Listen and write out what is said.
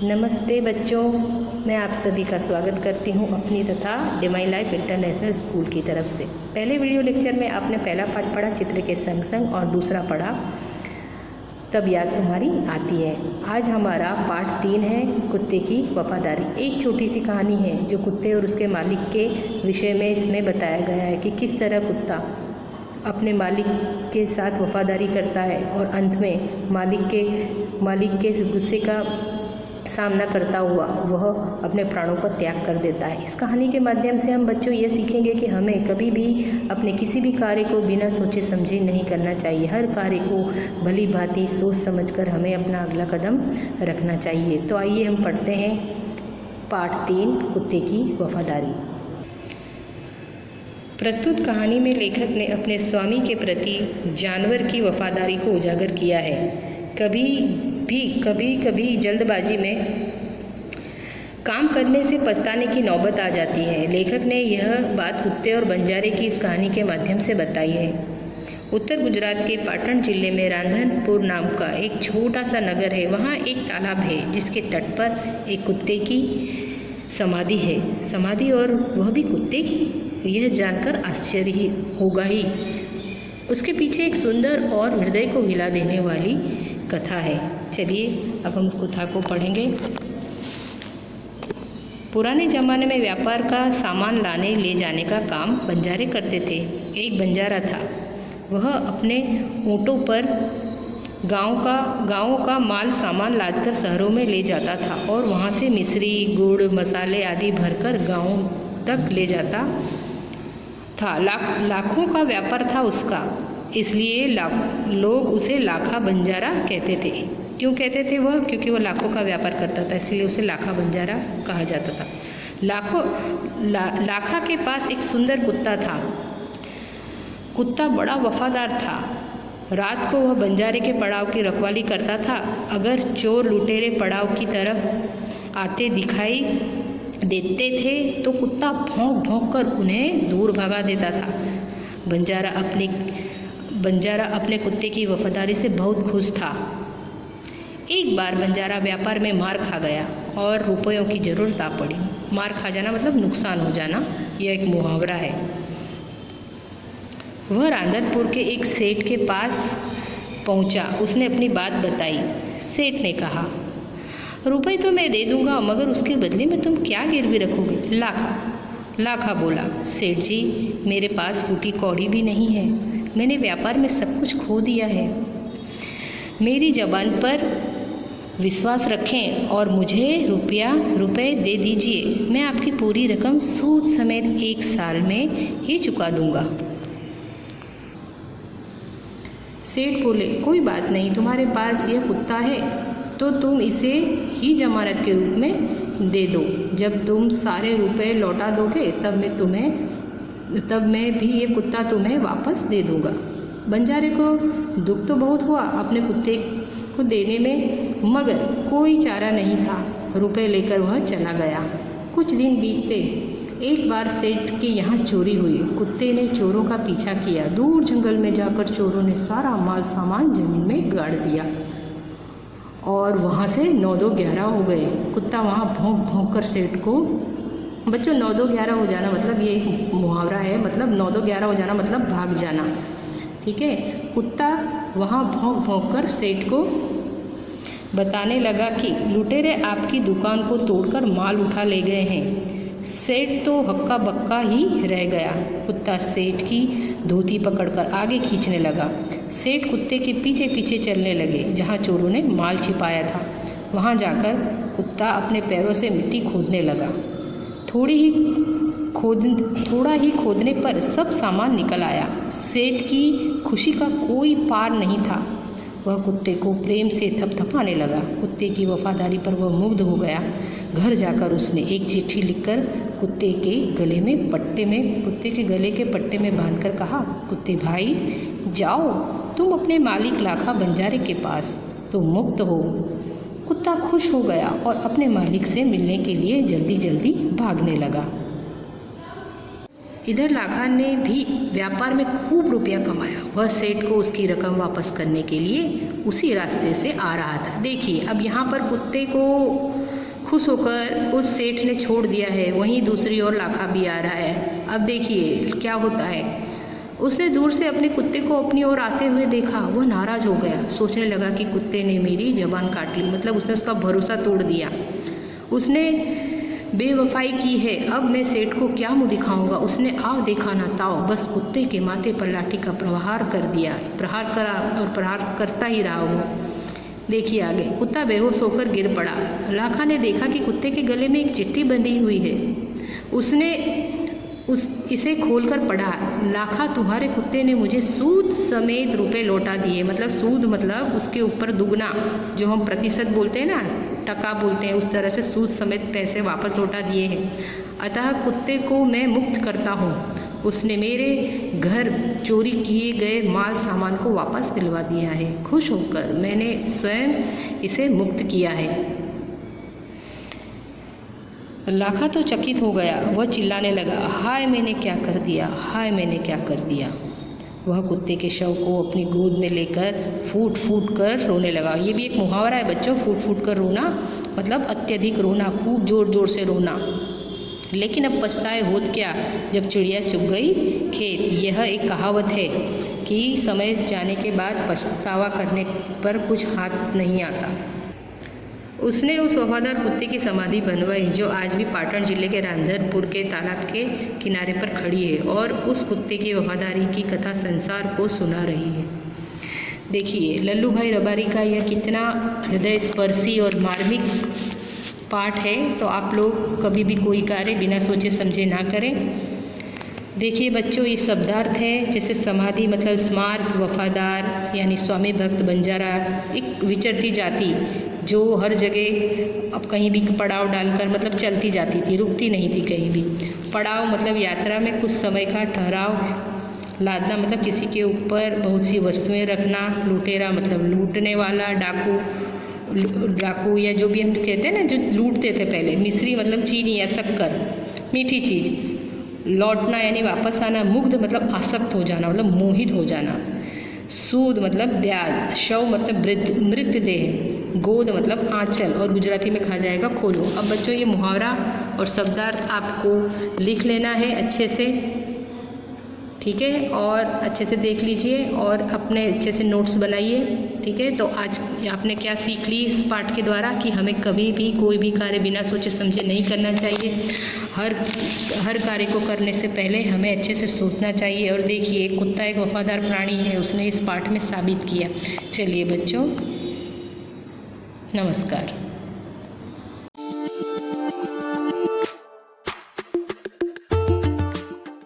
नमस्ते बच्चों, मैं आप सभी का स्वागत करती हूं अपनी तथा डिवाइन लाइफ इंटरनेशनल स्कूल की तरफ से। पहले वीडियो लेक्चर में आपने पहला पाठ पढ़ा चित्र के संग संग और दूसरा पढ़ा तब याद तुम्हारी आती है। आज हमारा पाठ 3 है, कुत्ते की वफादारी। एक छोटी सी कहानी है जो कुत्ते और उसके मालिक के विषय में इसमें बताया गया है कि किस तरह कुत्ता अपने मालिक के साथ वफादारी करता है और अंत में मालिक के गुस्से का सामना करता हुआ वह अपने प्राणों का त्याग कर देता है। इस कहानी के माध्यम से हम बच्चों ये सीखेंगे कि हमें कभी भी अपने किसी भी कार्य को बिना सोचे समझे नहीं करना चाहिए। हर कार्य को भली भांति सोच समझकर हमें अपना अगला कदम रखना चाहिए। तो आइए हम पढ़ते हैं पाठ 3, कुत्ते की वफादारी। प्रस्तुत कहानी में लेखक ने अपने स्वामी के प्रति जानवर की वफादारी को उजागर किया है। कभी जल्दबाजी में काम करने से पछताने की नौबत आ जाती है। लेखक ने यह बात कुत्ते और बंजारे की इस कहानी के माध्यम से बताई है। उत्तर गुजरात के पाटन जिले में रांधनपुर नाम का एक छोटा सा नगर है। वहाँ एक तालाब है जिसके तट पर एक कुत्ते की समाधि है। समाधि और वह भी कुत्ते की। यह जानकर आश्चर्य ही होगा ही। उसके पीछे एक सुंदर और हृदय को हिला देने वाली कथा है। चलिए अब हम उस कथा को पढ़ेंगे। पुराने ज़माने में व्यापार का सामान लाने ले जाने का काम बंजारे करते थे। एक बंजारा था। वह अपने ऊँटों पर गाँव का माल सामान लादकर शहरों में ले जाता था और वहाँ से मिश्री, गुड़, मसाले आदि भरकर गाँव तक ले जाता था। लाखों का व्यापार था उसका, इसलिए लोग उसे लाखा बंजारा कहते थे। क्यों कहते थे वह? क्योंकि वह लाखों का व्यापार करता था, इसलिए उसे लाखा बंजारा कहा जाता था। लाखा के पास एक सुंदर कुत्ता था। कुत्ता बड़ा वफादार था। रात को वह बंजारे के पड़ाव की रखवाली करता था। अगर चोर लुटेरे पड़ाव की तरफ आते दिखाई देते थे तो कुत्ता भौंक भौंक कर उन्हें दूर भगा देता था। बंजारा अपने कुत्ते की वफादारी से बहुत खुश था। एक बार बंजारा व्यापार में मार खा गया और रुपयों की ज़रूरत आ पड़ी। मार खा जाना मतलब नुकसान हो जाना, यह एक मुहावरा है। वह रांधनपुर के एक सेठ के पास पहुंचा। उसने अपनी बात बताई। सेठ ने कहा, रुपए तो मैं दे दूंगा, मगर उसके बदले में तुम क्या गिरवी रखोगे? लाखा बोला, सेठ जी मेरे पास फूटी कौड़ी भी नहीं है। मैंने व्यापार में सब कुछ खो दिया है। मेरी जबान पर विश्वास रखें और मुझे रुपए दे दीजिए। मैं आपकी पूरी रकम सूद समेत 1 साल में ही चुका दूंगा। सेठ बोले, कोई बात नहीं, तुम्हारे पास यह कुत्ता है तो तुम इसे ही जमानत के रूप में दे दो। जब तुम सारे रुपए लौटा दोगे तब मैं भी ये कुत्ता तुम्हें वापस दे दूंगा। बंजारे को दुख तो बहुत हुआ अपने कुत्ते को देने में, मगर कोई चारा नहीं था। रुपए लेकर वह चला गया। कुछ दिन बीतते। एक बार सेठ के यहाँ चोरी हुई। कुत्ते ने चोरों का पीछा किया। दूर जंगल में जाकर चोरों ने सारा माल सामान जमीन में गाड़ दिया और वहाँ से 9-2-11 हो गए। कुत्ता वहाँ भौंक भौंक कर सेठ को, बच्चों 9-2-11 हो जाना मतलब ये एक मुहावरा है, मतलब 9-2-11 हो जाना मतलब भाग जाना, ठीक है। कुत्ता वहाँ भौंक भौंक कर सेठ को बताने लगा कि लुटेरे आपकी दुकान को तोड़कर माल उठा ले गए हैं। सेठ तो हक्का बक्का ही रह गया। कुत्ता सेठ की धोती पकड़कर आगे खींचने लगा। सेठ कुत्ते के पीछे पीछे चलने लगे। जहाँ चोरों ने माल छिपाया था वहाँ जाकर कुत्ता अपने पैरों से मिट्टी खोदने लगा। थोड़ा ही खोदने पर सब सामान निकल आया। सेठ की खुशी का कोई पार नहीं था। वह कुत्ते को प्रेम से थपथपाने लगा। कुत्ते की वफादारी पर वह मुग्ध हो गया। घर जाकर उसने एक चिट्ठी लिखकर कुत्ते के गले के पट्टे में बांधकर कहा, कुत्ते भाई जाओ तुम अपने मालिक लाखा बंजारे के पास, तुम मुक्त हो। कुत्ता खुश हो गया और अपने मालिक से मिलने के लिए जल्दी जल्दी भागने लगा। इधर लाखा ने भी व्यापार में खूब रुपया कमाया। वह सेठ को उसकी रकम वापस करने के लिए उसी रास्ते से आ रहा था। देखिए अब यहाँ पर कुत्ते को खुश होकर उस सेठ ने छोड़ दिया है। वहीं दूसरी ओर लाखा भी आ रहा है। अब देखिए क्या होता है। उसने दूर से अपने कुत्ते को अपनी ओर आते हुए देखा। वह नाराज हो गया। सोचने लगा कि कुत्ते ने मेरी जबान काट ली, मतलब उसने उसका भरोसा तोड़ दिया, उसने बेवफाई की है। अब मैं सेठ को क्या मुँह दिखाऊंगा। उसने आव देखा ना ताव, बस कुत्ते के माथे पर लाठी का प्रहार कर दिया। प्रहार करा और प्रहार करता ही रहा वो। देखिए आगे। कुत्ता बेहोश होकर गिर पड़ा। लाखा ने देखा कि कुत्ते के गले में एक चिट्ठी बंधी हुई है। उसने इसे खोलकर पढ़ा। लाखा, तुम्हारे कुत्ते ने मुझे सूद समेत रुपए लौटा दिए। मतलब सूद मतलब उसके ऊपर दुगना, जो हम प्रतिशत बोलते हैं ना, टका बोलते हैं, उस तरह से सूद समेत पैसे वापस लौटा दिए हैं। अतः कुत्ते को मैं मुक्त करता हूँ। उसने मेरे घर चोरी किए गए माल सामान को वापस दिलवा दिया है। खुश होकर मैंने स्वयं इसे मुक्त किया है। लाखा तो चकित हो गया। वह चिल्लाने लगा, हाय मैंने क्या कर दिया, हाय मैंने क्या कर दिया। वह कुत्ते के शव को अपनी गोद में लेकर फूट फूट कर रोने लगा। ये भी एक मुहावरा है बच्चों, फूट फूट कर रोना मतलब अत्यधिक रोना, खूब ज़ोर ज़ोर से रोना। लेकिन अब पछताए होत क्या, जब चिड़िया चुग गई खेत। यह एक कहावत है कि समय जाने के बाद पछतावा करने पर कुछ हाथ नहीं आता। उसने उस वफादार कुत्ते की समाधि बनवाई जो आज भी पाटन जिले के रांधरपुर के तालाब के किनारे पर खड़ी है और उस कुत्ते की वफादारी की कथा संसार को सुना रही है। देखिए लल्लू भाई रबारी का यह कितना हृदय स्पर्शी और मार्मिक पाठ है। तो आप लोग कभी भी कोई कार्य बिना सोचे समझे ना करें। देखिए बच्चों, ये शब्दार्थ है जैसे समाधि मतलब स्मारक, वफादार यानी स्वामी भक्त, बंजारा एक विचरती जाति जो हर जगह अब कहीं भी पड़ाव डालकर मतलब चलती जाती थी, रुकती नहीं थी कहीं भी। पड़ाव मतलब यात्रा में कुछ समय का ठहराव, लादना मतलब किसी के ऊपर बहुत सी वस्तुएं रखना, लुटेरा मतलब लूटने वाला, डाकू या जो भी हम कहते हैं ना जो लूटते थे पहले, मिस्री मतलब चीनी या शक्कर, मीठी चीज़, लौटना यानी वापस आना, मुग्ध मतलब आसक्त हो जाना मतलब मोहित हो जाना, सूद मतलब ब्याज, शव मतलब मृतदेह, गोद मतलब आंचल और गुजराती में कहा जाएगा खोलो। अब बच्चों ये मुहावरा और शब्दार्थ आपको लिख लेना है अच्छे से, ठीक है, और अच्छे से देख लीजिए और अपने अच्छे से नोट्स बनाइए, ठीक है। तो आज आपने क्या सीख ली इस पाठ के द्वारा कि हमें कभी भी कोई भी कार्य बिना सोचे समझे नहीं करना चाहिए। हर कार्य को करने से पहले हमें अच्छे से सोचना चाहिए। और देखिए कुत्ता एक वफादार प्राणी है, उसने इस पाठ में साबित किया। चलिए बच्चों, नमस्कार।